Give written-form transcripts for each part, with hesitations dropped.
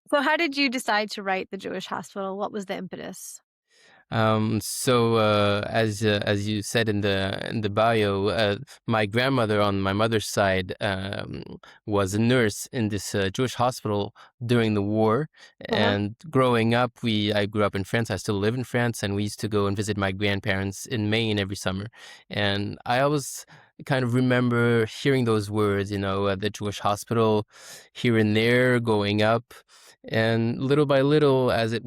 So how did you decide to write The Jewish Hospital? What was the impetus? As you said in the bio, my grandmother on my mother's side was a nurse in this Jewish hospital during the war. Uh-huh. And growing up, I grew up in France. I still live in France, and we used to go and visit my grandparents in Maine every summer. And I always kind of remember hearing those words, the Jewish hospital, here and there, growing up. And little by little, as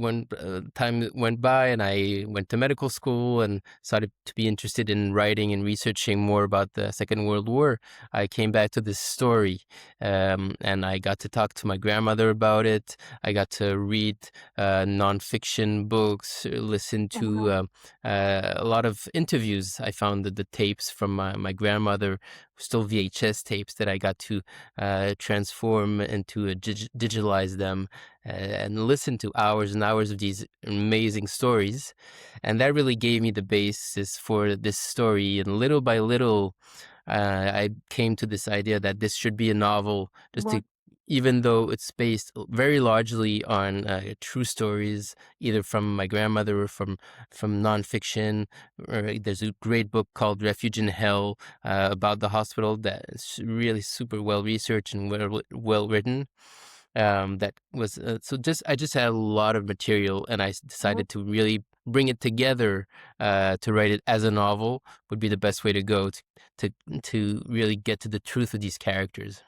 time went by, and I went to medical school and started to be interested in writing and researching more about the Second World War, I came back to this story, and I got to talk to my grandmother about it. I got to read nonfiction books, listen to Uh-huh. a lot of interviews. I found the tapes from my grandmother, still VHS tapes that I got to transform into digitalize them and listen to hours and hours of these amazing stories. And that really gave me the basis for this story. And little by little, I came to this idea that this should be a novel, Uh-huh. even though it's based very largely on true stories, either from my grandmother or from nonfiction. Or there's a great book called Refuge in Hell about the hospital that's really super well researched and well written. That was so just I just had a lot of material, and Uh-huh. decided to really bring it together to write it as a novel would be the best way to go to really get to the truth of these characters.